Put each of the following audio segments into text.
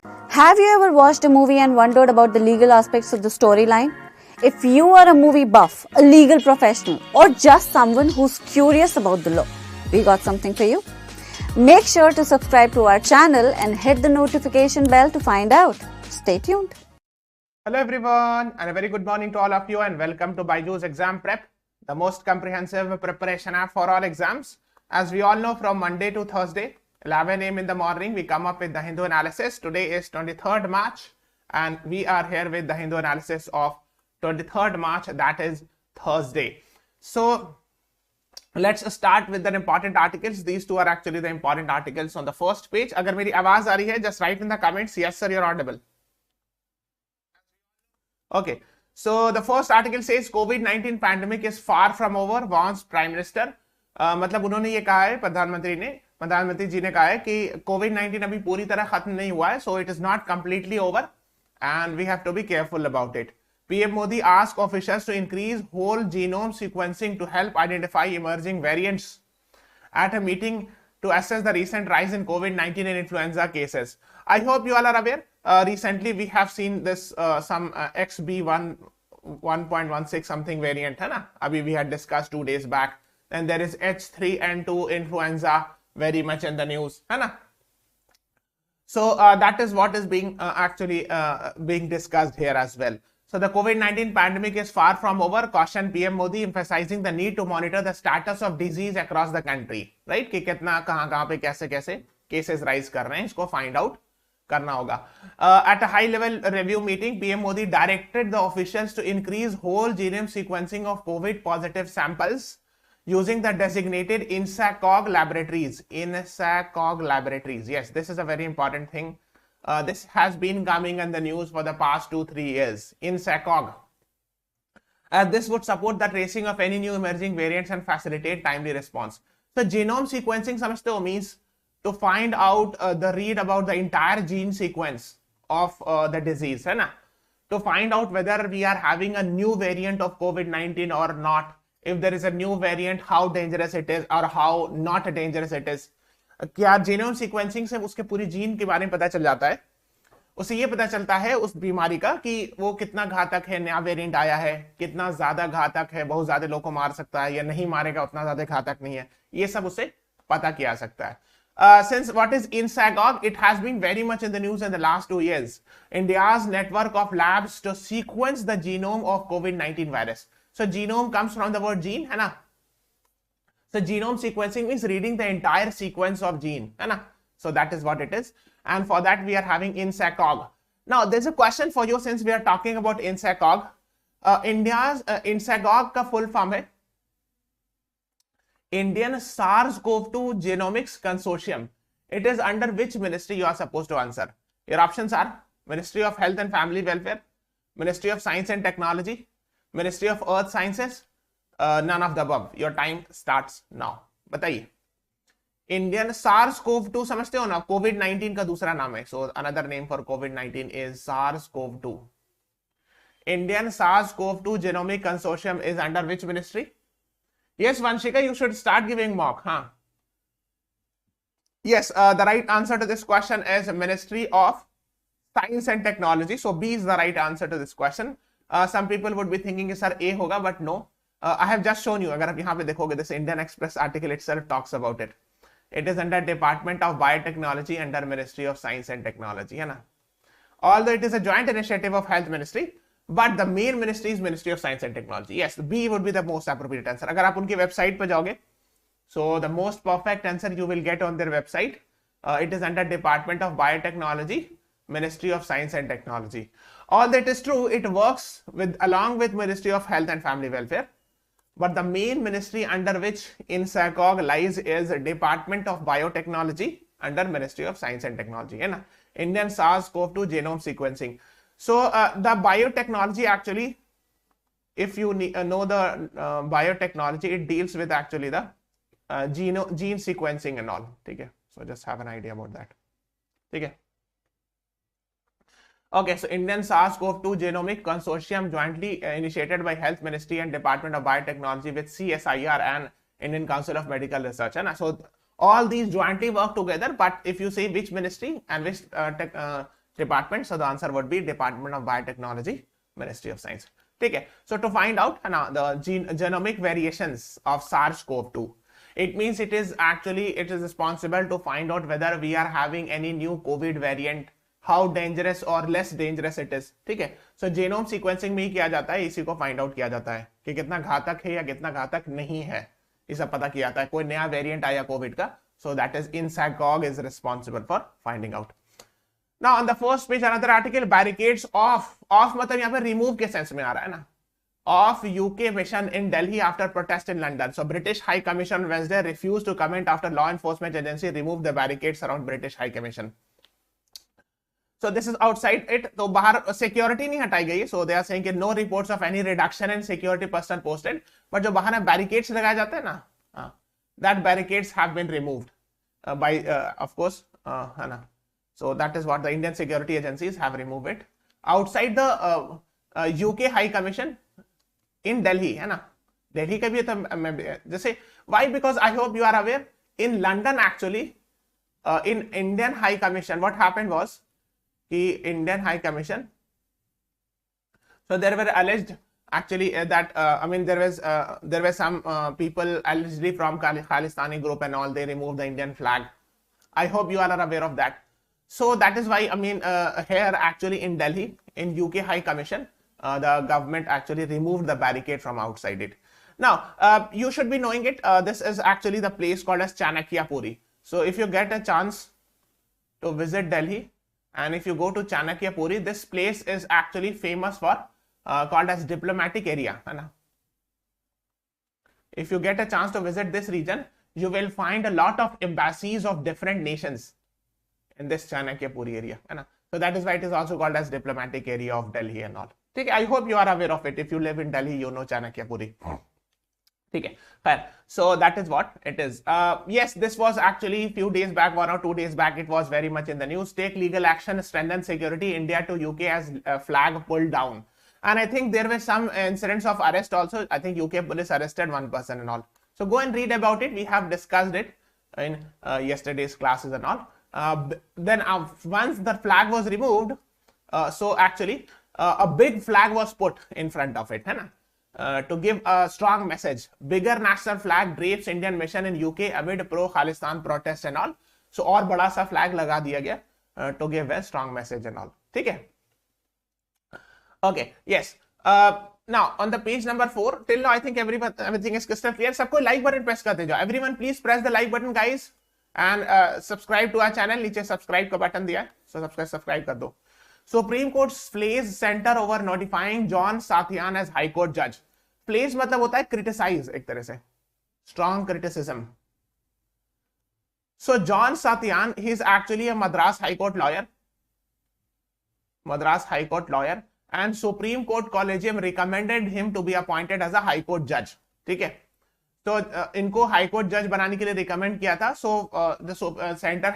Have you ever watched a movie and wondered about the legal aspects of the storyline? If you are a movie buff, a legal professional, or just someone who's curious about the law, we got something for you. Make sure to subscribe to our channel and hit the notification bell to find out. Stay tuned. Hello everyone and a very good morning to all of you and welcome to BYJU'S Exam Prep, the most comprehensive preparation app for all exams. As we all know, from Monday to Thursday, 11 a.m. in the morning, we come up with the Hindu analysis. Today is 23rd March and we are here with the Hindu analysis of 23rd March, that is Thursday. So let's start with the important articles. These two are actually the important articles on the first page. Agar meri awaaz aa rahi hai, just write in the comments, yes sir, you're audible. Okay, so the first article says COVID-19 pandemic is far from over, warns Prime Minister. मतलब उन्होंने ये कहा है, प्रधानमंत्री जी ने कहा है कि कोविड-19 अभी पूरी तरह खत्म नहीं हुआ है, so it is not completely over and we have to be careful about it. PM Modi asked officials to increase whole genome sequencing to help identify emerging variants at a meeting to assess the recent rise in COVID-19 and influenza cases. I hope you all are aware. Recently we have seen this some XB1 1.16 something variant, है ना? अभी we had discussed 2 days back. And there is H3N2 influenza very much in the news, है ना? So that is what is being actually being discussed here as well. So the COVID-19 pandemic is far from over, caution PM Modi, emphasizing the need to monitor the status of disease across the country, right? कि कितना कहाँ पे कैसे cases rise कर रहे हैं, इसको find out करना होगा. At a high level review meeting, PM Modi directed the officials to increase whole genome sequencing of COVID positive samples using the designated INSACOG laboratories. INSACOG laboratories. Yes, this is a very important thing. This has been coming in the news for the past 2-3 years. INSACOG. This would support the tracing of any new emerging variants and facilitate timely response. So genome sequencing समझते हो means to find out read about the entire gene sequence of the disease, है ना? To find out whether we are having a new variant of COVID-19 or not. If there is a new variant, how dangerous it is or how not dangerous it is. क्या genome sequencing से उसके पूरी gene के बारे में पता चल जाता है, उसे ये पता चलता है उस बीमारी का कि वो कितना घातक है, नया वेरिएंट आया है, कितना ज्यादा घातक है, बहुत ज्यादा लोगों को मार सकता है या नहीं मारेगा, उतना ज्यादा घातक नहीं है, ये सब उसे पता किया सकता है. Since what is INSACOG, it has been very much in the news in the last 2 years. India's network of labs to sequence the genome of COVID-19 virus. So genome comes from the word gene, है ना? So genome sequencing means reading the entire sequence of gene, है ना? So that is what it is. And for that we are having INSACOG. Now there's a question for you since we are talking about INSACOG. India's INSACOG का full form है Indian SARS-CoV-2 Genomics Consortium. It is under which ministry you are supposed to answer? Your options are Ministry of Health and Family Welfare, Ministry of Science and Technology, Ministry of Earth Sciences, none of the above. Your time starts now. बताइए. Indian SARS-CoV-2 समझते हो ना? COVID-19 का दूसरा नाम है. So another name for COVID-19 is SARS-CoV-2. Indian SARS-CoV-2 Genomic Consortium is under which ministry? Yes, Vanshika, you should start giving mock, huh? Yes, the right answer to this question is Ministry of Science and Technology. So B is the right answer to this question. Some people would be thinking sir A hoga, but no. I have just shown you. अगर आप यहाँ पे देखोगे, this Indian Express article itself talks about it. It is under Department of Biotechnology under Ministry of Science and Technology, है ना? Although it is a joint initiative of Health Ministry, but the main ministry is Ministry of Science and Technology. Yes, B would be the most appropriate answer. अगर आप उनकी website पे जाओगे, so the most perfect answer you will get on their website. It is under Department of Biotechnology, Ministry of Science and Technology. All that is true, it works along with Ministry of Health and Family Welfare. But the main ministry under which INSACOG lies is Department of Biotechnology under Ministry of Science and Technology. है ना? Indian SARS-CoV-2 genome sequencing. So the biotechnology actually, if you know the biotechnology, it deals with actually the gene sequencing and all. Okay, so just have an idea about that. Okay. Okay, so Indian SARS-CoV-2 Genomic Consortium jointly initiated by Health Ministry and Department of Biotechnology with CSIR and Indian Council of Medical Research. So all these jointly work together, but if you say which ministry and which department? So the answer would be Department of Biotechnology, Ministry of Science. Okay, so to find out the genomic variations of SARS-CoV-2, it means it is responsible to find out whether we are having any new COVID variant, how dangerous or less dangerous it is. ठीक है, so genome sequencing में ही किया जाता है, इसी को find out किया जाता है कि कितना घातक है या कितना घातक नहीं है, ये सब पता किया जाता है. कोई नया वेरिएंट आया कोविड का, so that is INSACOG is responsible for finding out. Now on the first page another article, barricades off मतलब यहाँ पे remove के sense में आ रहा है ना, of UK mission in Delhi after protest in London. So British High Commission Wednesday refused to comment after law enforcement agency removed the barricades around British High Commission. So this is outside it. तो बाहर security नहीं हटाई गई. So they are saying that no reports of any reduction in security personnel posted. But जो बाहर में barricades लगाए जाते हैं ना, that barricades have been removed by of course है ना. So that is what the Indian security agencies have removed it outside the UK High Commission in Delhi, है ना. Delhi का भी था जैसे, why? Because I hope you are aware, in London actually in Indian High Commission what happened was कि Indian High Commission, so there were alleged actually that I mean there were some people allegedly from Khalistani group and all, they removed the Indian flag. I hope you are aware of that. So that is why I mean here actually in Delhi in UK High Commission the government actually removed the barricade from outside it. Now you should be knowing it, this is actually the place called as Chanakya Puri. So if you get a chance to visit Delhi and if you go to Chanakya Puri, this place is actually famous for called as diplomatic area, है ना. If you get a chance to visit this region, you will find a lot of embassies of different nations in this Chanakya Puri area, है ना. So that is why it is also called as diplomatic area of Delhi and all. Okay, I hope you are aware of it. If you live in Delhi, you know Chanakya Puri. Okay, fair. So that is what it is. Yes, this was actually few days back, 1 or 2 days back, it was very much in the news. Take legal action, strengthen security, India to UK as flag pulled down. And I think there were some incidents of arrest also. I think UK police arrested one person and all. So go and read about it. We have discussed it in yesterday's classes and all. Then once the flag was removed, so actually a big flag was put in front of it, है ना? To give a strong message. Bigger national flag drapes Indian mission in UK amid pro-Khalistan protests and all. So और बड़ा सा flag लगा दिया गया to give a strong message and all. ठीक है? Okay, yes. Now on the page number 4, till now I think everything is crystal clear. सबको like button press करते जाओ. Everyone please press the like button guys and subscribe to our channel. नीचे subscribe का button दिया है, so subscribe कर दो. Supreme Court flays center over notifying John Satyan as High Court judge. Flays मतलब होता है criticize एक तरह से, strong criticism. So John Satyan, he is actually a Madras High Court lawyer. And Supreme Court Collegium recommended him to be appointed as a High Court judge. ठीक है? तो इनको High Court judge बनाने के लिए recommend किया था. So the center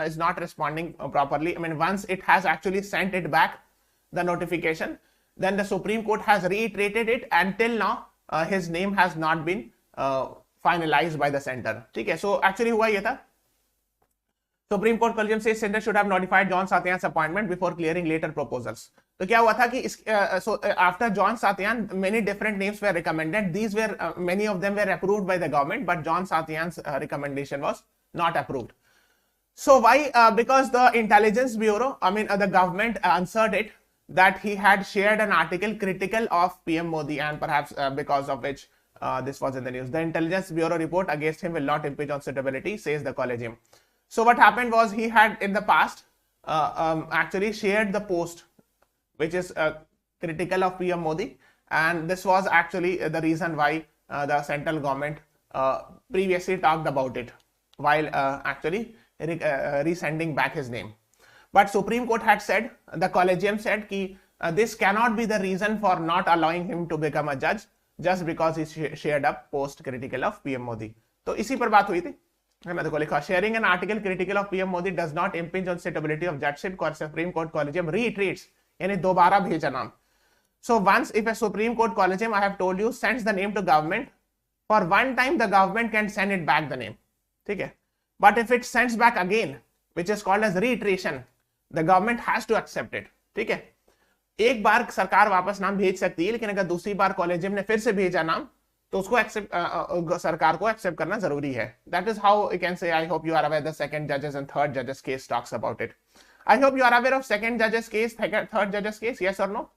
is not responding properly. I mean, once it has actually sent it back the notification, then the Supreme Court has reiterated it. Until now, his name has not been finalized by the center. ठीक है? So actually हुआ ये था. Supreme Court Collegium says center should have notified John Satyan's appointment before clearing later proposals. तो क्या हुआ था कि so after John Satyan, many different names were recommended. These were many of them were approved by the government, but John Satyan's recommendation was not approved. So why? Because the Intelligence Bureau, I mean the government answered it that he had shared an article critical of PM Modi, and perhaps because of which this was in the news. The Intelligence Bureau report against him will not impinge on suitability, says the Collegium. So what happened was he had in the past actually shared the post which is critical of PM Modi, and this was actually the reason why the central government previously talked about it while actually resending back his name. But Supreme Court had said, the Collegium said कि this cannot be the reason for not allowing him to become a judge just because he shared a post critical of PM Modi. तो इसी पर बात हुई थी. मैं देखो लिखा, sharing an article critical of PM Modi does not impinge on suitability of judgeship. Supreme Court Collegium reiterates, यानी दोबारा भेजा नाम. So once if a Supreme Court Collegium, I have told you, sends the name to government, for one time the government can send it back the name. ठीक है? But if it sends back again, which is called as reiteration, the government has to accept it, ठीक है। एक बार सरकार वापस नाम भेज सकती है, लेकिन अगर दूसरी बार कॉलेजियम ने फिर से भेजा नाम तो उसको एक्सेप्ट सरकार को एक्सेप्ट करना जरूरी है। That is how you can say I hope you are aware the second जजेस एंड थर्ड जजेस case talks about it. I hope you are aware of second जजेस केस, थर्ड जजेस केस, यस और no?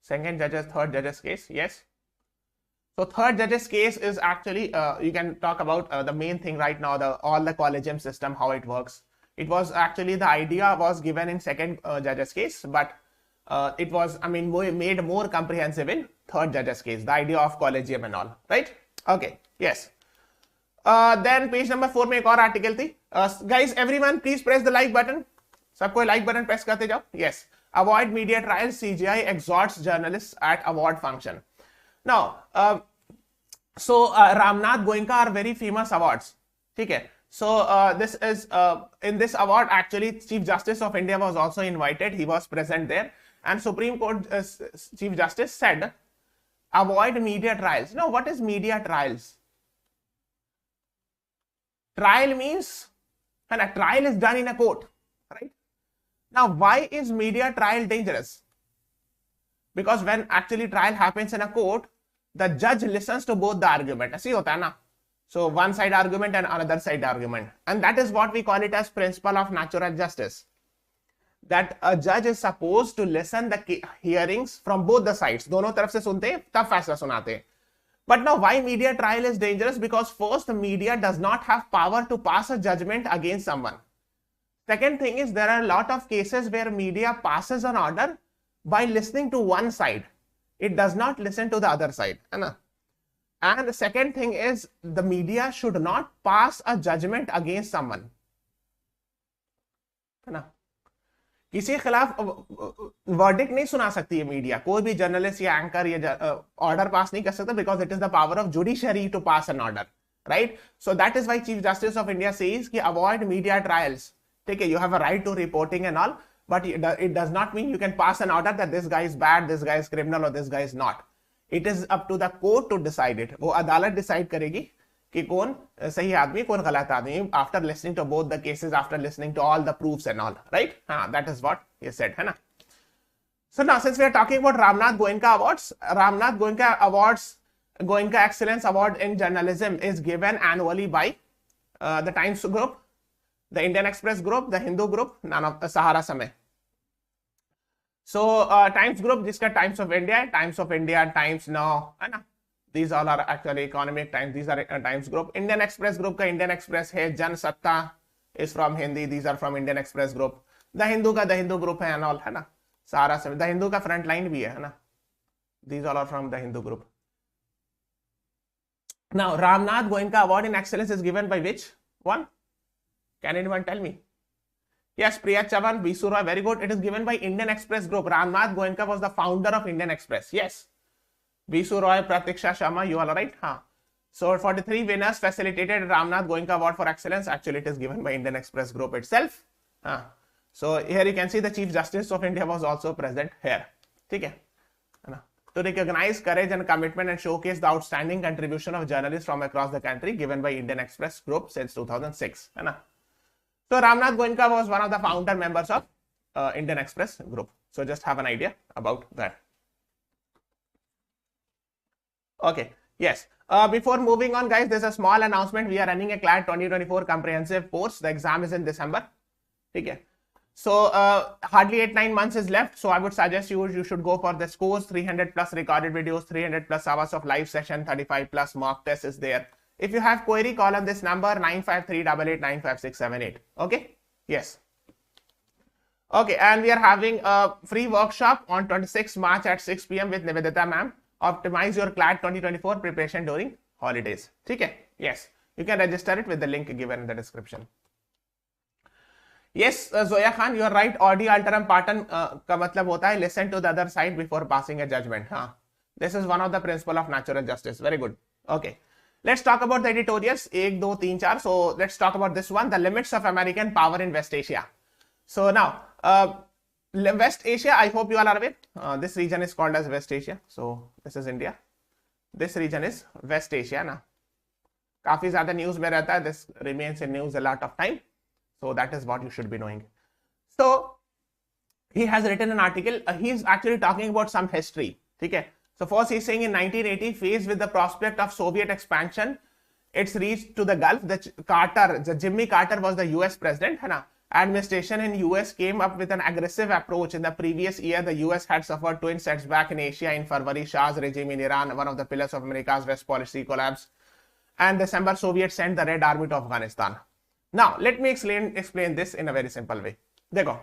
Second judges, third judges case, yes. So third judges case is actually you can talk about the main thing right now, all the collegium system, how it works. It was actually the idea was given in second judges case, but it was made more comprehensive in third judges case, the idea of collegium and all, right? Okay, yes. Then page number 4 में एक और article थी। Guys, everyone please press the like button. सबको like button press करते जाओ। Yes. Avoid media trials, CGI exhorts journalists at award function. Now, Ramnath Goenka are very famous awards. ठीक है? So this is in this award actually Chief Justice of India was also invited. He was present there, and Supreme Court Chief Justice said, avoid media trials. Now, what is media trials? Trial means, and a trial is done in a court, right? Now, why is media trial dangerous? Because when actually trial happens in a court, the judge listens to both the argument. ऐसे होता है ना? So one side argument and another side argument, and that is what we call it as principle of natural justice. That a judge is supposed to listen the hearings from both the sides. दोनों तरफ से सुनते हैं, तब फैसला सुनाते हैं. But now, why media trial is dangerous? Because first, the media does not have power to pass a judgment against someone. Second thing is there are a lot of cases where media passes an order by listening to one side. It does not listen to the other side. And the second thing is the media should not pass a judgment against someone. किसी के खिलाफ verdict नहीं सुना सकती है media, कोई भी journalist या एंकर या ऑर्डर पास नहीं कर सकता, because it is the power of judiciary to pass an order, right? So that is why chief justice of India says कि अवॉइड मीडिया ट्रायल्स, ठीक है? You have a right to reporting and all, but it does not mean you can pass an order that this guy is bad, this guy is criminal और this guy is not. It is up to the court to decide it. वो अदालत decide करेगी कि कौन सही आदमी कौन गलत आदमी, after listening to both the cases, after listening to all the proofs and all, right? हाँ, that is what he said, है ना? So now, since we are talking about Ramnath Goenka Awards, Ramnath Goenka Awards, Goenka Excellence Award in Journalism is given annually by the Times Group, the Indian Express Group, the Hindu Group, none of Sahara Samay. So Times Group, जिसका Times of India, Times Now, है ना? These all are actually economic times. These are Times Group. Indian Express Group का Indian Express है. Jansatta is from Hindi. These are from Indian Express Group. The Hindu का the Hindu group है and all, है ना? सारा समय द हिंदू का फ्रंट लाइन भी है ना? These all are from the Hindu group. Now Ramnath Goenka award in excellence is given by which one? Can anyone tell me? Yes, Priya Chavan, Bisu Roy, very good. It is given by Indian Express group. Ramnath Goenka was the founder of Indian Express. Yes, Bisu Roy, Pratiksha Sharma, you all right. हाँ, so for the 3 winners facilitated Ramnath Goenka Award for Excellence, actually it is given by Indian Express Group itself. So here you can see the Chief Justice of India was also present here. ठीक है ना? To recognize courage and commitment and showcase the outstanding contribution of journalists from across the country given by Indian Express Group since 2006, है ना? So Ramnath Goenka was one of the founder members of Indian Express Group. So just have an idea about that. Okay, yes. Before moving on, guys, there's a small announcement. We are running a CLAT 2024 comprehensive course. The exam is in December. ठीक है? So hardly 8-9 months is left. So I would suggest you should go for this course. 300 plus recorded videos, 300 plus hours of live session, 35 plus mock test is there. If you have query, call on this number 95388956678. Okay? Yes. Okay, and we are having a free workshop on 26 March at 6 PM with Nivedita ma'am. Optimize your CLAT 2024 preparation during holidays. ठीक है? Yes. You can register it with the link given in the description. Yes, Zoya Khan, you are right. Audi alteram partem का मतलब होता है listen to the other side before passing a judgment. हाँ, this is one of the principle of natural justice. Very good. Okay, let's talk about the editorials. 1, 2, 3, 4. So let's talk about this one. The limits of American power in West Asia. So now, West Asia, I hope you all are aware. This region is called as West Asia. So this is India. This region is West Asia ना. काफी ज्यादा news में रहता है. This remains in news a lot of time. So that is what you should be knowing. So he has written an article. He's actually talking about some history. Okay. So first he's saying in 1980, faced with the prospect of Soviet expansion, it's reached to the Gulf. The Jimmy Carter was the US president. Administration in US came up with an aggressive approach. In the previous year, the US had suffered twin setbacks in Asia. In February, Shah's regime in Iran, one of the pillars of America's West policy, collapsed. And December, Soviets sent the Red Army to Afghanistan. Now, let me explain this in a very simple way. Dekho,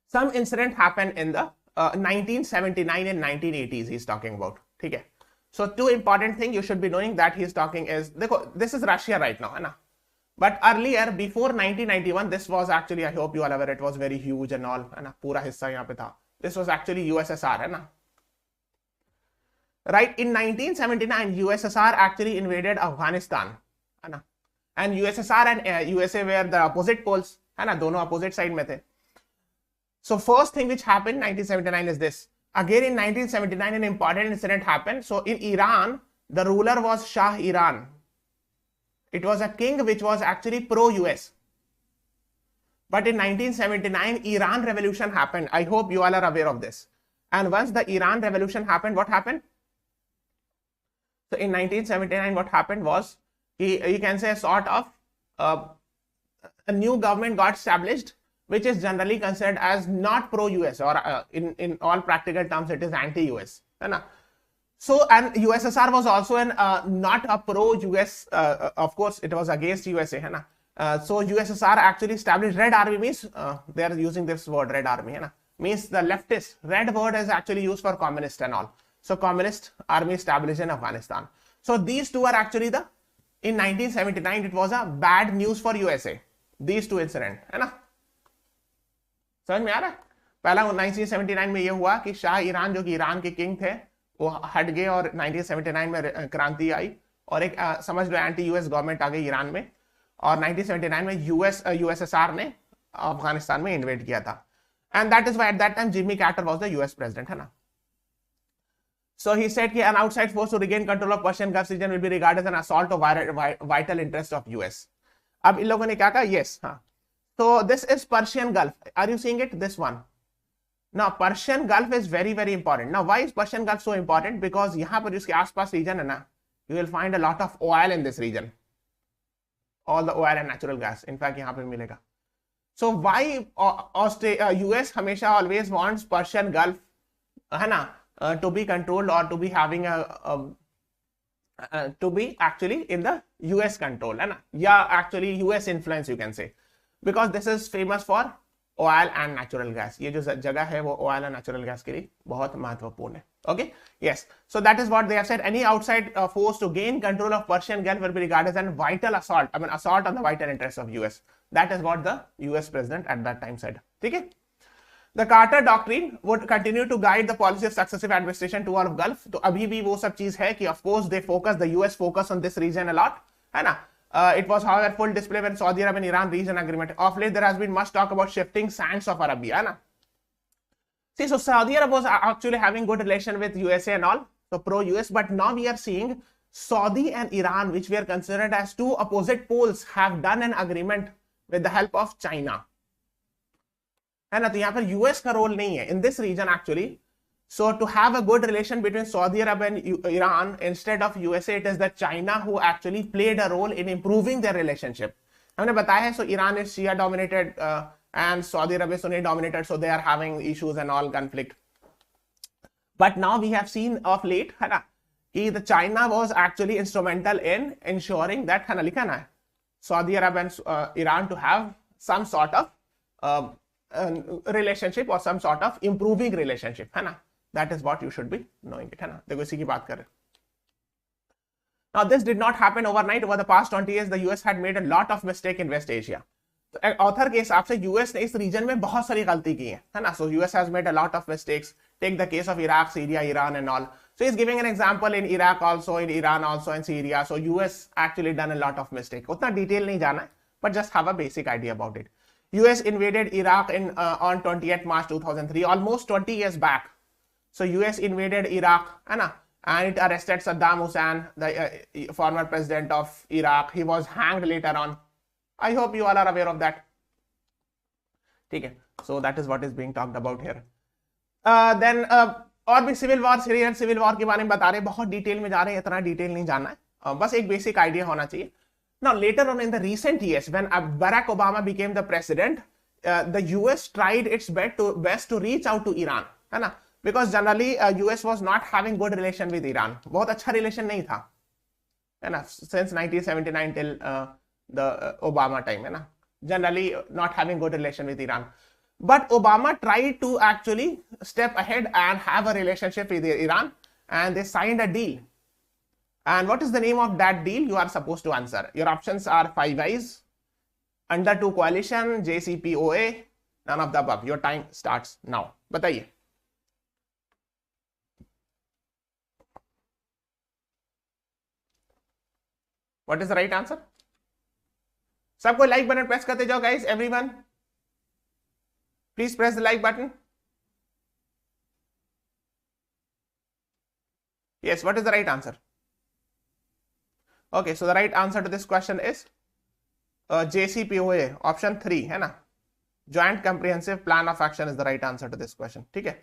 some incident happened in the 1979 and 1980s he's talking about. Okay. So two important things you should be knowing that he's talking is, dekho, this is Russia right now, hai na? But earlier, before 1991, this was actually, I hope you all aware, it was very huge and all, hai na? Pura hissa yahan pe tha. This was actually USSR, hai na? Right, in 1979, USSR actually invaded Afghanistan, hai na? And USSR and USA were the opposite poles, hai na? Dono opposite side mein the. So first thing which happened in 1979 is this. Again in 1979, an important incident happened. So in Iran, the ruler was Shah Iran. It was a king which was actually pro-US. But in 1979, Iran revolution happened. I hope you all are aware of this. And once the Iran revolution happened, what happened? So in 1979, what happened was, you can say a sort of a new government got established, which is generally considered as not pro-US, or in all practical terms, it is anti-US. So, and USSR was also not a pro-US, of course, it was against USA. So, USSR actually established Red Army, means they are using this word, Red Army, means the leftist. Red word is actually used for communist and all. So, communist army established in Afghanistan. So, these two are actually in 1979, it was a bad news for USA. These two incidents, है ना? समझ में आ रहा है? पहला 1979 में ये हुआ कि शाह ईरान, जो कि ईरान के किंग थे, वो हट गए और 1979 में क्रांति आई और एक समझ लो एंटी यूएस गवर्नमेंट आ गई ईरान में, और 1979 में यूएसएसआर ने अफगानिस्तान में इन्वेड किया था. And that is why at that time Jimmy Carter was the US president, है ना. So he said that an outside force to regain control of Persian Gulf region will be regarded as an assault of vital interest of US. अब इन लोगों ने क्या कहा? Yes, हाँ. So this is Persian Gulf. Are you seeing it? This one. Now Persian Gulf is very very important. Now why is Persian Gulf so important? Because यहाँ पर जिसके आसपास region है ना, you will find a lot of oil in this region. All the oil and natural gas. In fact यहाँ पे मिलेगा. So why US हमेशा always wants Persian Gulf, है ना? To be controlled or to be having to be actually in the US control, है ना? Yeah, actually US influence you can say, because this is famous for oil and natural gas. ये जो जगह है वो oil and natural gas के लिए बहुत महत्वपूर्ण है. Okay, yes. So that is what they have said. Any outside force to gain control of Persian Gulf will be regarded as a vital assault. I mean, assault on the vital interests of US. That is what the US president at that time said. ठीक है? The Carter doctrine would continue to guide the policy of successive administration toward Gulf. तो अभी भी वो सब चीज है कि of course they focus, the US focus on this region a lot, है ना? It was however full display when Saudi Arabia and Iran reached an agreement. Of late there has been much talk about shifting sands of Arabia, है ना? See, so Saudi Arabia was actually having good relation with USA and all, so pro-US, but now we are seeing Saudi and Iran, which were considered as two opposite poles, have done an agreement with the help of China. है ना? तो यहाँ पर US का role नहीं है in this region actually. So to have a good relation between Saudi Arabia and Iran instead of USA, it is the China who actually played a role in improving their relationship. हमने बताया है, so Iran is Shia dominated and Saudi Arabia Sunni dominated, so they are having issues and all conflict. But now we have seen of late, है ना, कि the China was actually instrumental in ensuring that, है ना, लिखा ना है, Saudi Arabia and Iran to have some sort of relationship or some sort of improving relationship, है ना? That is what you should be knowing it, है ना? देखो इसी की बात कर रहे. Now this did not happen overnight. Over the past 20 years, the US had made a lot of mistake in West Asia. तो ऑथर के हिसाब से US ने इस रीजन में बहुत सारी गलती की है ना? So US has made a lot of mistakes. Take the case of Iraq, Syria, Iran and all. So he's giving an example in Iraq also, in Iran also, and Syria. So US actually done a lot of mistake. उतना detail नहीं जाना है, but just have a basic idea about it. US invaded Iraq on 20th March 2003, almost 20 years back. So US invaded Iraq, and it arrested Saddam Hussein, the former president of Iraq. He was hanged later on. I hope you all are aware of that. ठीक है, so that is what is being talked about here. Then और भी civil war, Syrian civil war के बारे में बता रहे हैं, बहुत डिटेल में जा रहे हैं, इतना डिटेल नहीं जानना है, बस एक बेसिक आइडिया होना चाहिए. Now later on in the recent years, when Barack Obama became the president, the US tried its best to reach out to Iran, है ना, because generally US was not having good relation with Iran, बहुत अच्छा relation नहीं था, है ना, since 1979 till the Obama time, है ना, generally not having good relation with Iran. But Obama tried to actually step ahead and have a relationship with Iran, and they signed a deal. And what is the name of that deal? You are supposed to answer. Your options are Five Eyes, Under Two Coalition, JCPOA, none of the above. Your time starts now. बताइए. What is the right answer? सबको like button press करते जाओ guys, everyone. Please press the like button. Yes, what is the right answer? Okay, so the right answer to this question is JCPOA, option 3, है ना? Joint Comprehensive Plan of Action is the right answer to this question. ठीक है?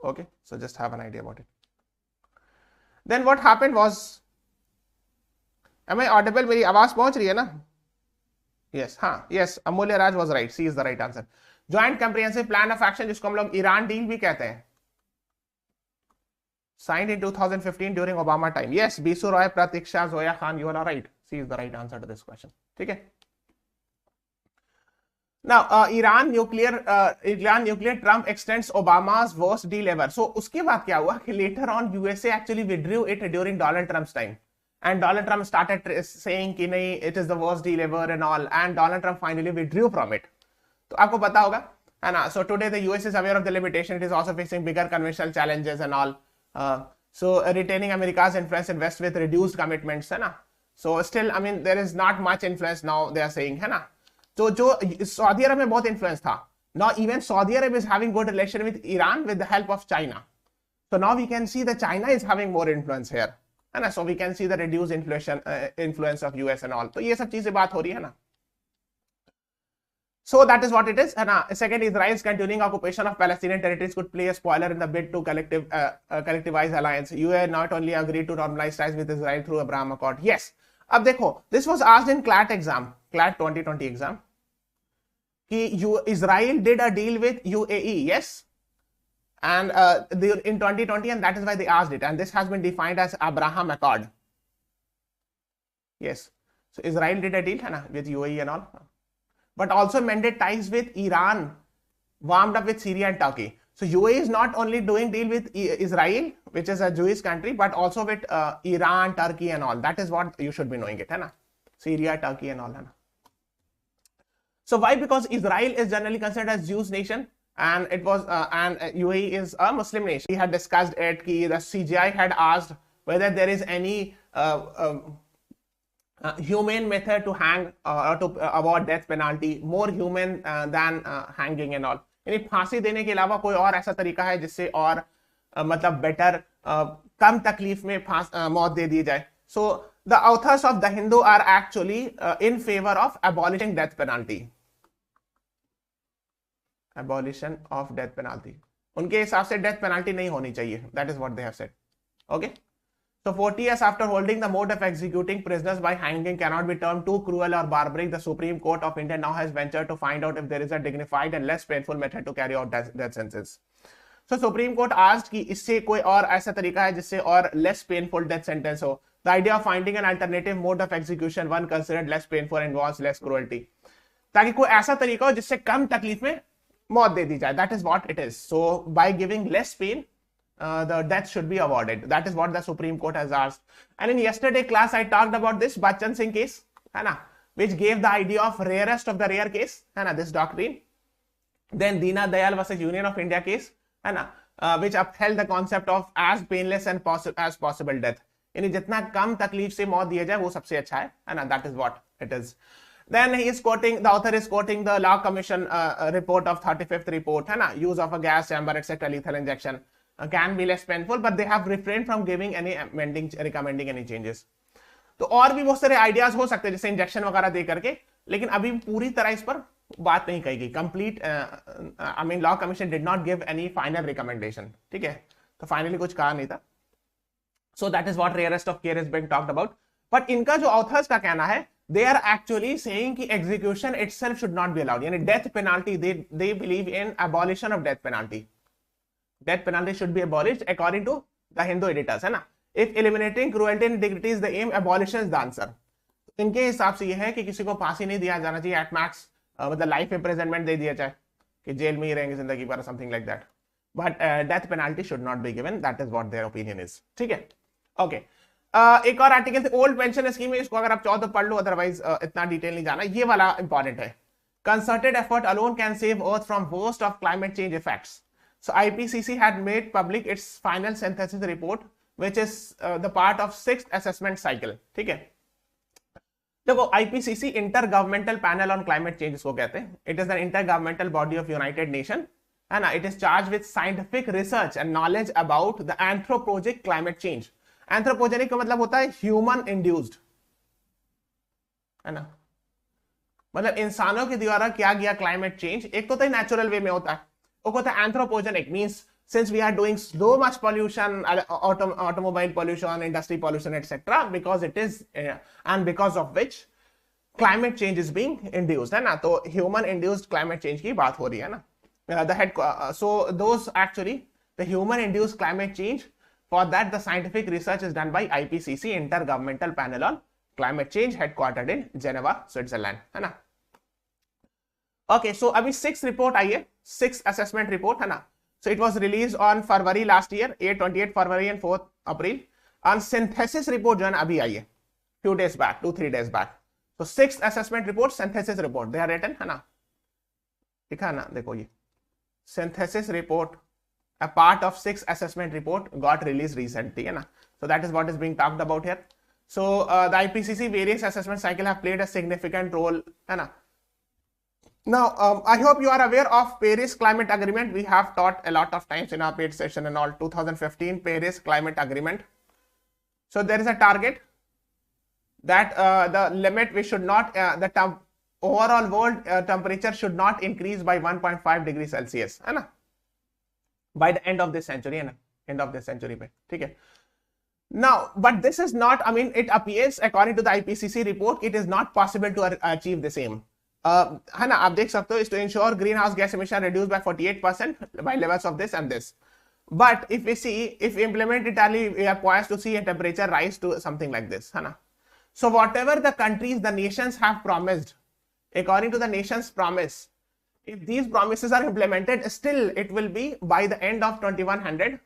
Okay, so just have an idea about it. Then what happened was, am I audible? मेरी आवाज पहुंच रही है ना? Yes, हाँ, yes, अमूल्य राज was right. C is the right answer. Joint Comprehensive Plan of Action, जिसको हम लोग ईरान डील भी कहते हैं, signed in 2015 during Obama time. Yes, Bisu Roy, Pratiksha, Zoya Khan, you all are right. C is the right answer to this question. ठीक है? Now, Iran nuclear Trump extends Obama's worst deal ever. So उसके बाद क्या हुआ कि later on USA actually withdrew it during Donald Trump's time. And Donald Trump started saying कि नहीं, it is the worst deal ever and all. And Donald Trump finally withdrew from it. तो आपको पता होगा, है ना? So today the US is aware of the limitation. It is also facing bigger conventional challenges and all. So retaining America's influence in West with reduced commitments, है ना? So still, I mean, there is not much influence now. They are saying, है ना? तो जो Saudi अरब में बहुत influence था, now even Saudi Arabia is having good relation with Iran with the help of China. So now we can see that China is having more influence here, है ना? So we can see the reduced influence of US and all. तो ये सब चीजें बात हो रही है ना? So that is what it is. And second, Israel's continuing occupation of Palestinian territories could play a spoiler in the bid to collectivize alliance. UAE not only agreed to normalize ties with Israel through Abraham Accord. Yes. अब देखो, this was asked in CLAT exam, CLAT 2020 exam, कि Israel did a deal with UAE, yes, and in 2020, and that is why they asked it, and this has been defined as Abraham Accord. Yes, so Israel did a deal with UAE and all, but also mended ties with Iran, warmed up with Syria and Turkey. So UAE is not only doing deal with Israel, which is a Jewish country, but also with Iran, Turkey and all. That is what you should be knowing it, है ना? Syria, Turkey and all, है ना? So why? Because Israel is generally considered as Jewish nation, and it was and UAE is a Muslim nation. We had discussed it. The CGI had asked whether there is any humane method to hang or to avoid death penalty, more human than hanging and all. यानी फांसी देने के अलावा कोई और ऐसा तरीका है जिससे और मतलब बेटर कम तकलीफ में मौत दे दी जाए. So the authors of the Hindu are actually in favour of abolishing death penalty. Abolition of death penalty, उनके हिसाब से डेथ पेनाल्टी नहीं होनी चाहिए. That is what they have said. Okay, so 40 years after holding the mode of executing prisoners by hanging cannot be termed too cruel or barbaric, the Supreme Court of India now has ventured to find out if there is a dignified and less painful method to carry out death sentence. So Supreme Court asked कि इससे कोई और ऐसा तरीका है जिससे और less painful death sentence हो. The idea of finding an alternative mode of execution, one considered less painful and involves less cruelty, ताकि कोई ऐसा तरीका हो जिससे कम तकलीफ में मौत दे दी जाए. That is what it is. So by giving less pain, the death should be awarded. That is what the Supreme Court has asked. And in yesterday class, I talked about this Bachchan Singh case, which gave the idea of rarest of the rare case, this doctrine. Then Deena Dayal versus Union of India case, which upheld the concept of as painless and as possible death. यानी जितना कम तकलीफ से मौत दिया जाए वो सबसे अच्छा है, that is what it is. Then he is quoting, the author is quoting the Law Commission report of 35th report, use of a gas chamber, etc., lethal injection. can be less painful, but they have refrained from giving any recommending any changes. तो और भी बहुत सारे ideas हो सकते हैं जैसे injection वगैरह दे करके, लेकिन अभी पूरी तरह इस पर बात नहीं कही गई. Complete I mean law commission did not give any final recommendation. ठीक है, तो फाइनली कुछ कहा नहीं था. सो that is what rarest of care is being talked about. But इनका जो ऑथर्स का कहना है, they are actually saying कि execution itself should not be allowed. यानी death penalty, they believe in abolition of death penalty. Death penalty should be abolished according to the Hindu editors, है ना. If eliminating cruelty and indignity is the aim, abolition is the answer. इनके हिसाब से ये है कि किसी को फांसी नहीं दिया जाना चाहिए at max, मतलब लाइफ इम्प्रिजनमेंट दे दिया जाए कि जेल में ही रहेंगे जिंदगी भर, something like that. But death penalty should not be given. That is what their opinion is. ठीक है, ओके. एक और आर्टिकल ओल्ड पेंशन स्कीम है, इसको अगर आप चाहो तो पढ़ लो, अदरवाइज इतना डिटेल नहीं जाना. ये वाला इंपॉर्टेंट है. Concerted effort alone can save earth from worst of climate change effects. So IPCC had made public it's final synthesis report which is the part of 6th assessment cycle. ठीक है, देखो IPCC inter governmental panel on climate change इसको कहते हैं. It is an inter governmental body of United nation, है ना. It is charge with scientific research and knowledge about the anthropogenic climate change. Anthropogenic का मतलब होता है ह्यूमन इंड्यूस्ड, है ना. मतलब इंसानों के द्वारा किया गया क्लाइमेट चेंज. एक तो नेचुरल वे में होता है, एक होता है anthropogenic. Means since we are doing so much pollution, automobile pollution, industry pollution, etc., because it is and because of which climate change is being induced, है ना. तो human induced climate change की बात हो रही है ना. So those actually the human induced climate change, for that the scientific research is done by IPCC, Intergovernmental Panel on Climate Change, headquartered in Geneva, Switzerland, है ना. Okay, so अभी 6th report आई है, 6th assessment report, है ना. So it was released on February last year, 28 February and 4th April. And synthesis report जो है ना अभी आई है, few days back, 2-3 days back. So 6th assessment report, synthesis report, they are written, है ना. लिखा है ना, देखो ये synthesis report, a part of 6th assessment report got released recently, है ना. So that is what is being talked about here. So the IPCC various assessment cycle have played a significant role, है ना. Now, I hope you are aware of Paris Climate Agreement. We have taught a lot of times in our paid session and all. 2015 Paris Climate Agreement. So there is a target that the limit we should not, overall world temperature should not increase by 1.5 degrees Celsius, है ना, by the end of this century, है ना, end of this century पे, ठीक है. Now, but this is not, I mean, it appears according to the IPCC report, it is not possible to achieve the same. है ना, आप देख सकते हो, is to ensure greenhouse gas emission reduced by 48% by levels of this and this. But if we see, if we implement it early, we are poised to see a temperature rise to something like this, है ना. So whatever the countries, the nations have promised, according to the nation's promise, if these promises are implemented, still it will be by the end of 2100,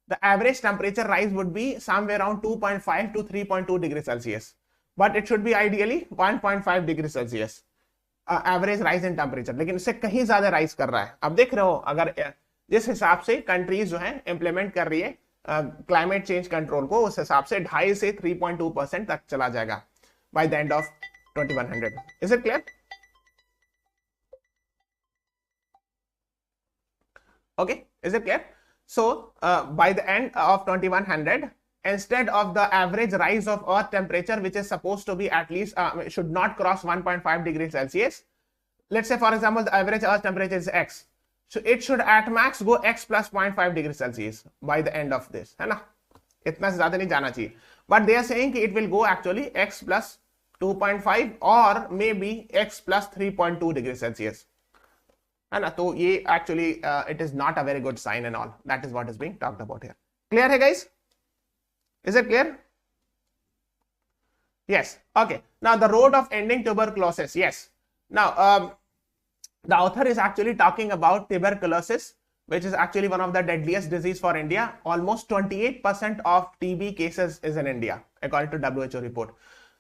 the average temperature rise would be somewhere around 2.5 to 3.2 degrees Celsius. But it should be ideally 1.5 degrees Celsius. Average rise in temperature, लेकिन इससे कहीं ज्यादा rise कर रहा है. अब देख रहे हो, अगर जिस हिसाब से कंट्रीज जो है इंप्लीमेंट कर रही है क्लाइमेट चेंज कंट्रोल को, उस हिसाब से 2.5 से 3.2% तक चला जाएगा by the end of 2100. Is it clear? Okay, is it clear? So by the end of 2100, instead of the average rise of earth temperature, which is supposed to be at least should not cross 1.5 degrees Celsius. Let's say for example the average earth temperature is x, so it should at max go x plus 0.5 degrees Celsius by the end of this, है ना. इतना से ज्यादा नहीं जाना चाहिए. But they are saying कि it will go actually x plus 2.5 or maybe x plus 3.2 degrees Celsius, है ना. तो ये actually it is not a very good sign and all. That is what is being talked about here. Clear है guys? Is it clear? Yes. Okay. Now the road of ending tuberculosis. Yes. Now the author is actually talking about tuberculosis, which is actually one of the deadliest disease for India. Almost 28% of TB cases is in India, according to WHO report.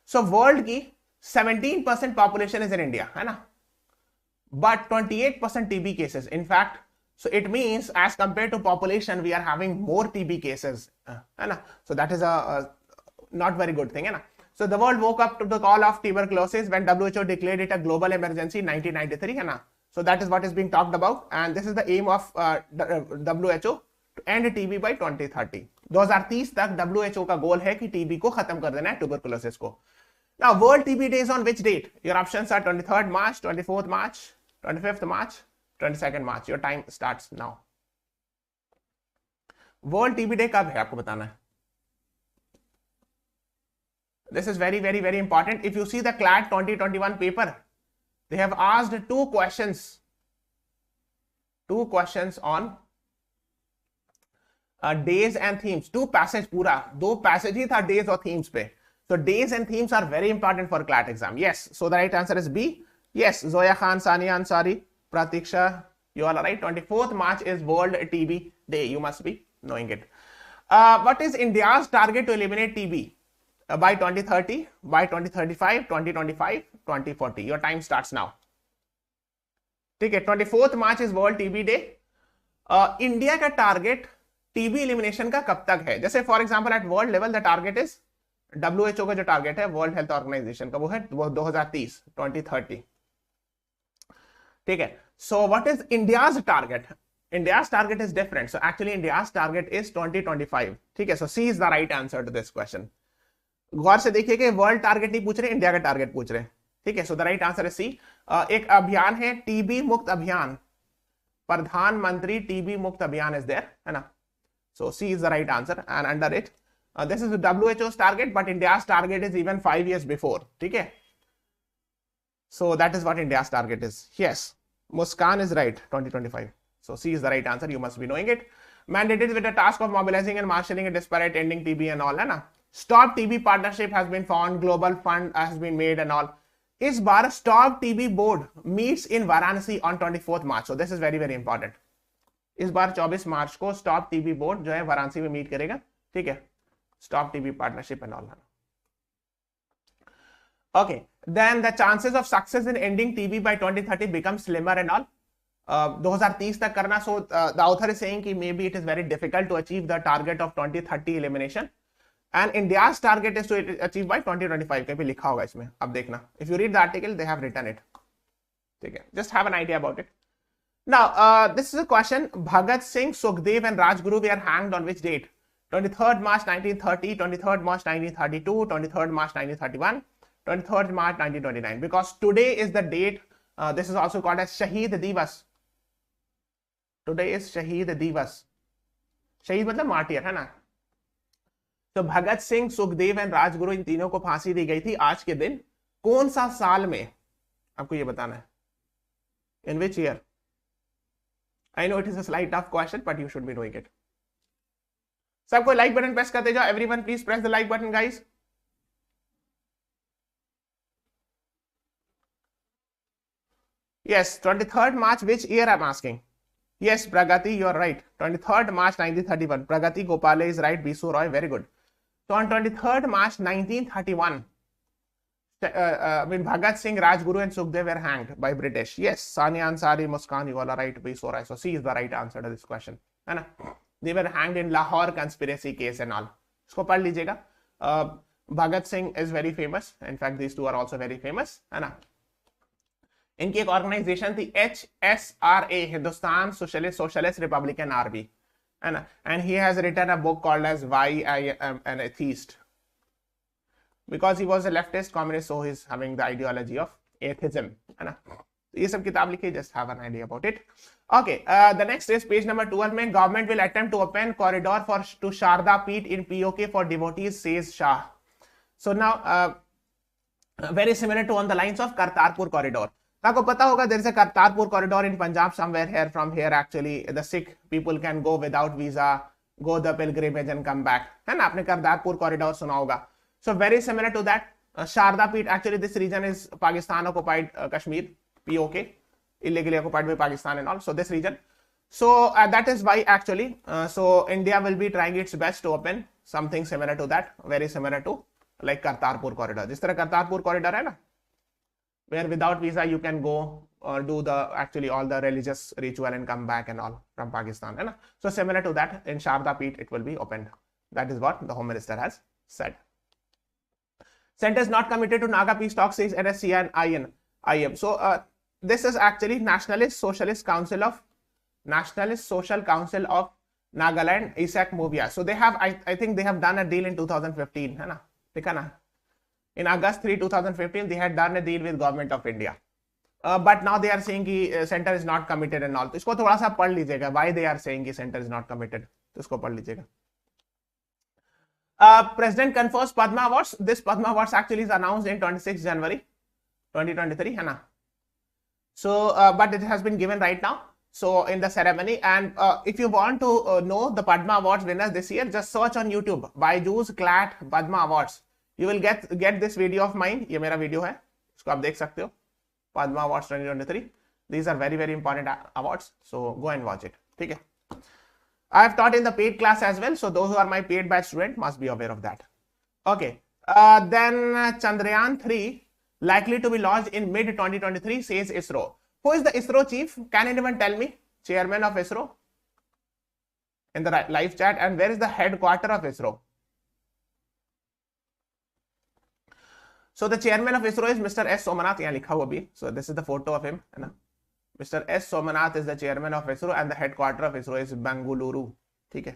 So world की 17% population is in India, है ना? But 28% TB cases. In fact, so it means as compared to population, we are having more TB cases, है ना. So that is a not very good thing, है ना. So the world woke up to the call of tuberculosis when WHO declared it a global emergency in 1993, है ना. So that is what is being talked about, and this is the aim of WHO to end TB by 2030. 2030 तक WHO का गोल है कि TB को खत्म कर देना है, tuberculosis को. Now, World TB Day is on which date? Your options are 23rd March, 24th March, 25th March, 22nd March. Your time starts now. World TB Day कब है आपको बताना है. This is very, very, very important. If you see the CLAT 2021 paper, they have asked two questions on days and themes. Two passage पूरा, दो passage ही था days और themes पे. So days and themes are very important for CLAT exam. Yes. So the right answer is B. Yes. Zoya Khan, Sania Ansari, Pratiksha, you all are right. 24th March is World TB Day. You must be knowing it. What is India's target to eliminate TB? By 2030, by 2035, 2025, 2040. Your time starts now. ठीक है. 24th March is World TB Day. India का target TB elimination का कब तक है? जैसे for example at world level the target is, WHO का जो टारगेट है वर्ल्ड हेल्थ ऑर्गेनाइजेशन का, वो है 2030, 2030. ठीक है. So what is India's target? India's target is different. So actually India's target is 2025. ठीक है. So C is the right answer to this question. गौर से देखिए कि वर्ल्ड टारगेट नहीं पूछ रहे, इंडिया का टारगेट पूछ रहे. ठीक है. So the right answer is C. एक अभियान है टीबी मुक्त अभियान, प्रधानमंत्री टीबी मुक्त अभियान इज देयर, है ना. So C is the right answer and under it this is WHO's target, but India's target is even 5 years before. ठीक है. So that is what India's target is. Yes, Muskan is right. 2025. So C is the right answer. You must be knowing it. Mandated with the task of mobilizing and marshalling a disparate ending TB and all, है ना. Stop TB partnership has been formed. Global fund has been made and all. इस बार Stop TB board meets in Varanasi on 24th March. So this is very, very important. इस बार 24 मार्च को Stop TB board जो है वाराणसी में meet करेगा. ठीक है. Stop TB partnership and all. Okay, then the chances of success in ending TB by 2030 become slimmer and all. 2030 तक करना. So the author is saying कि maybe it is very difficult to achieve the target of 2030 elimination, and India's target is to achieve by 2025. कहीं पे लिखा होगा इसमें, अब देखना. If you read the article, they have written it. ठीक है. Just have an idea about it. Now, this is a question. Bhagat Singh, Sukhdev, and Rajguru were hanged on which date? 23rd March 1930, 23rd March 1932, 23rd March 1931, 23rd March 1929. Because today is the date, this is also called as Shaheed Divas. Today is Shaheed Divas. Shaheed मतलब martyr, है ना. तो Bhagat Singh, Sukhdev and Rajguru, इन तीनों को फांसी दी गई थी आज के दिन. कौन सा साल में? आपको ये बताना है. In which year? I know it is a slight tough question, but you should be knowing it. सबको लाइक बटन प्रेस करते जाओ. Everyone please press the like button guys. Yes, 23rd March, which year I'm asking? Yes, Pragati, you're right. 23rd March 1931. Pragati Gopale is right. Bisu Roy, very good. So on 23rd March 1931, Bhagat Singh, Rajguru and Sukhdev were hanged by British. Yes, Sania Ansari, Muskan, you all are right. Bisu Roy. So C is the right answer to this question. है ना? They were hanged in Lahore conspiracy case and all. इसको पढ़ लीजिएगा. Bhagat Singh is very famous. In fact, these two are also very famous, है ना. इनकी एक organisation थी HSRA, Hindustan socialist Republican army, है ना. And he has written a book called as Why I Am an Atheist. Because he was a leftist communist, so he's having the ideology of atheism, है ना. ये सब किताब लिखी. Just have an idea about it. Okay, the next is page number 12 में government will attempt to open corridor to Sharda Peeth in POK for devotees, says Shah. So now very similar to on the lines of Kartarpur corridor. आपको पता होगा there is a Kartarpur corridor in Punjab somewhere here. From here actually the Sikh people can go without visa, go the pilgrimage and come back, है ना. आपने Kartarpur corridor सुना होगा. So very similar to that. Sharda Peeth, actually this region is Pakistan occupied Kashmir, POK, illegally occupied by Pakistan and all. So this region. So that is why actually, so India will be trying its best to open something similar to that, very similar to like Kartarpur corridor. जिस तरह Kartarpur corridor है ना, where without visa you can go or do the actually all the religious ritual and come back and all from Pakistan, है ना. So similar to that in Sharda Peeth it will be opened. That is what the Home Minister has said. Centre is not committed to Naga peace talks, says NSC and IM. So this is actually Nationalist Social Council of Nagaland, ISAC Movia. So they have, I think they have done a deal in 2015, है ना? देखा ना? In August 3, 2015, they had done a deal with Government of India. But now they are saying कि center is not committed and all. तो इसको थोड़ा सा पढ़ लीजिएगा. Why they are saying कि center is not committed? तो इसको पढ़ लीजिएगा. President confers Padma Awards. This Padma Awards actually is announced in 26 January 2023, है ना? So, but it has been given right now. So in the ceremony, and if you want to know the Padma Awards winners this year, just search on YouTube BYJU'S CLAT Padma Awards. You will get this video of mine. ये मेरा video है, इसको आप देख सकते हो. Padma Awards 2023. These are very important awards. So go and watch it. ठीक है. I have taught in the paid class as well. So those who are my paid batch student must be aware of that. Okay. Then Chandrayaan 3 likely to be launched in mid 2023, says ISRO. Who is the ISRO chief? Can anyone tell me? Chairman of ISRO? In the live chat. And where is the headquarter of ISRO? So the chairman of ISRO is Mr. S. Somanath. यहाँ लिखा हुआ भी. So this is the photo of him. है ना? Mr. S. Somanath is the chairman of ISRO, and the headquarter of ISRO is Bengaluru. ठीक है.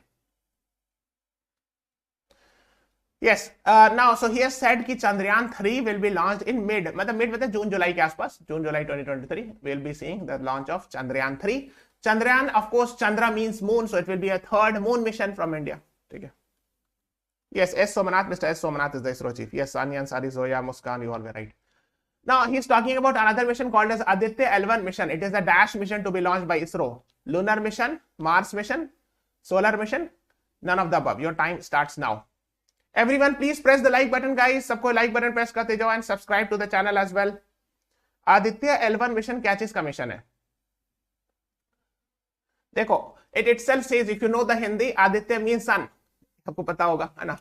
Yes. Now, so he has said कि Chandrayaan 3 will be launched in mid, मतलब जून जुलाई के आसपास, जून जुलाई 2023, we'll be seeing the launch of Chandrayaan 3. Chandrayaan, of course, Chandra means moon, so it will be a third moon mission from India. ठीक है. Yes, S. Somanath, Mr. S. Somanath is the ISRO chief. Yes, Sanya Ansari, Zoya, Muskan, you all were right. Now, he's talking about another mission called as Aditya L1 mission. It is a dash mission to be launched by ISRO. Lunar mission, Mars mission, solar mission, none of the above. Your time starts now. Everyone, please press the like button, guys. सबको like button press करते जाओ and subscribe to the channel as well. Aditya L1 mission क्या चीज का mission है? देखो, it itself says, if you know the Hindi, Aditya means sun. सबको पता होगा, है ना?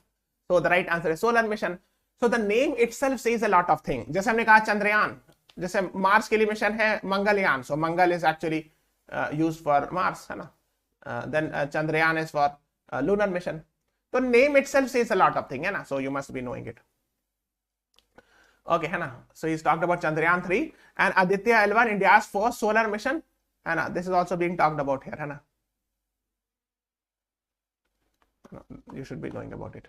So the right answer is solar mission. So the name itself says a lot of things. जैसे हमने कहा चंद्रयान, जैसे मार्स के लिए मिशन है Mangalyaan. So Mangal is actually used for Mars, है ना? Then Chandrayaan is for lunar mission. So name itself says a lot of things, है ना? So you must be knowing it. Okay, है ना? So he's talked about Chandrayaan 3 and Aditya L1, India's first solar mission, है ना? This is also being talked about here, है ना? You should be knowing about it.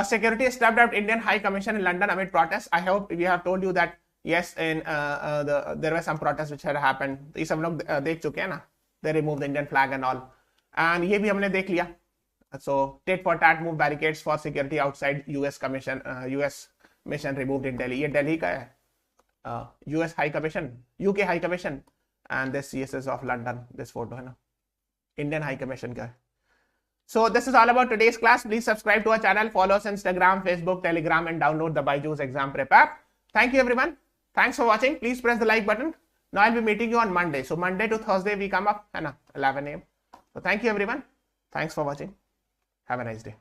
Security stabbed at Indian High Commission in London amid protests. I hope we have told you that yes, in there were some protests which had happened. ये सब लोग देख चुके हैं ना? They removed the Indian flag and all. And ये भी हमने देख लिया. So tit for tat move barricades for security outside US Commission, US mission removed in Delhi. ये Delhi का है. US High Commission, UK High Commission, and this CSS of London. This photo है ना? Indian High Commission का है. So this is all about today's class. Please subscribe to our channel, follow us on Instagram, Facebook, Telegram, and download the BYJU'S exam prep app. Thank you, everyone. Thanks for watching. Please press the like button. Now I'll be meeting you on Monday. So Monday to Thursday we come up, है ना? 11 AM. So thank you, everyone. Thanks for watching. Have a nice day.